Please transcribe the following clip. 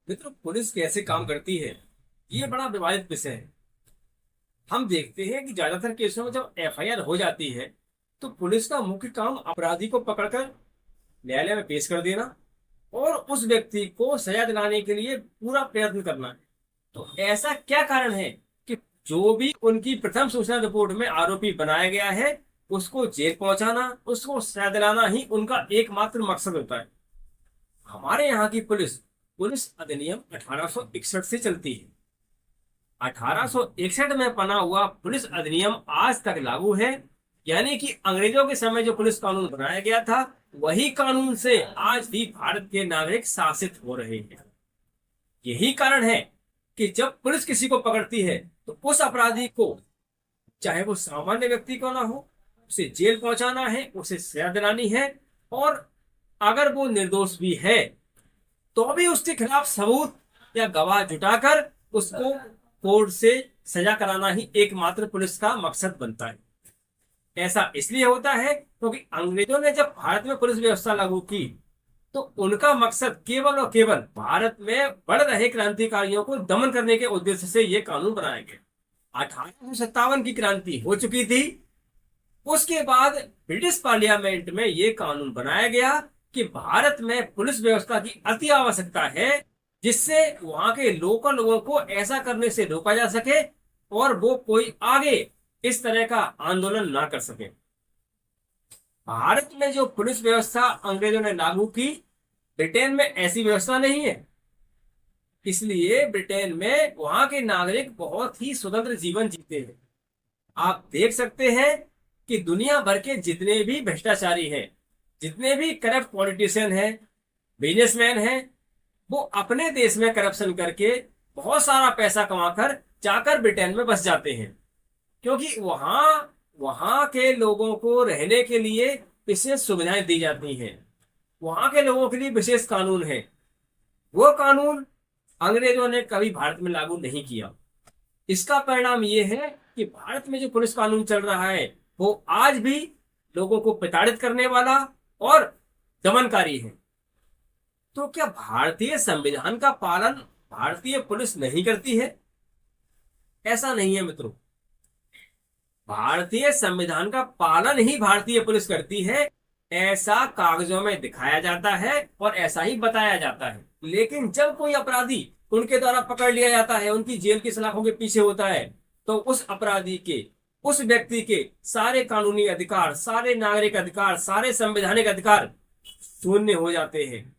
मित्रों, पुलिस कैसे काम करती है, ये बड़ा विवादित विषय है। हम देखते हैं कि ज्यादातर केसों में जब एफआईआर हो जाती है तो पुलिस का मुख्य काम अपराधी को पकड़कर न्यायालय में पेश कर देना और उस व्यक्ति को सजा दिलाने के लिए पूरा प्रयत्न करना है। तो ऐसा क्या कारण है कि जो भी उनकी प्रथम सूचना रिपोर्ट में आरोपी बनाया गया है उसको जेल पहुंचाना, उसको सजा दिलाना ही उनका एकमात्र मकसद होता है। हमारे यहाँ की पुलिस पुलिस अधिनियम 1861 से चलती है। 1861 में बना हुआ पुलिस अधिनियम आज तक लागू है। यानी कि अंग्रेजों के समय जो पुलिस कानून बनाया गया था वही कानून से आज भी भारत के नागरिक शासित हो रहे हैं। यही कारण है कि जब पुलिस किसी को पकड़ती है तो उस अपराधी को, चाहे वो सामान्य व्यक्ति को ना हो, उसे जेल पहुंचाना है, उसे सजा दिलानी है। और अगर वो निर्दोष भी है तो भी उसके खिलाफ सबूत या गवाह जुटाकर उसको कोर्ट से सजा कराना ही एकमात्र पुलिस का मकसद बनता है। ऐसा इसलिए होता है क्योंकि अंग्रेजों ने जब भारत में पुलिस व्यवस्था लागू की तो उनका मकसद केवल और केवल भारत में बढ़ रहे क्रांतिकारियों को दमन करने के उद्देश्य से यह कानून बनाया गया। 1857 की क्रांति हो चुकी थी। उसके बाद ब्रिटिश पार्लियामेंट में यह कानून बनाया गया कि भारत में पुलिस व्यवस्था की अति आवश्यकता है, जिससे वहां के लोकल लोगों को ऐसा करने से रोका जा सके और वो कोई आगे इस तरह का आंदोलन ना कर सके। भारत में जो पुलिस व्यवस्था अंग्रेजों ने लागू की, ब्रिटेन में ऐसी व्यवस्था नहीं है। इसलिए ब्रिटेन में वहां के नागरिक बहुत ही स्वतंत्र जीवन जीते हैं। आप देख सकते हैं कि दुनिया भर के जितने भी भ्रष्टाचारी हैं, जितने भी करप्ट पॉलिटिशियन हैं, बिजनेसमैन हैं, वो अपने देश में करप्शन करके बहुत सारा पैसा कमाकर जाकर ब्रिटेन में बस जाते हैं। क्योंकि वहां वहां के लोगों को रहने के लिए विशेष सुविधाएं दी जाती हैं। वहां के लोगों के लिए विशेष कानून है। वो कानून अंग्रेजों ने कभी भारत में लागू नहीं किया। इसका परिणाम ये है कि भारत में जो पुलिस कानून चल रहा है वो आज भी लोगों को प्रताड़ित करने वाला और दमनकारी है। तो क्या भारतीय संविधान का पालन भारतीय पुलिस नहीं करती है? ऐसा नहीं है मित्रों। भारतीय संविधान का पालन ही भारतीय पुलिस करती है, ऐसा कागजों में दिखाया जाता है और ऐसा ही बताया जाता है। लेकिन जब कोई अपराधी उनके द्वारा पकड़ लिया जाता है, उनकी जेल की सलाखों के पीछे होता है, तो उस अपराधी के, उस व्यक्ति के सारे कानूनी अधिकार, सारे नागरिक अधिकार, सारे संवैधानिक अधिकार शून्य हो जाते हैं।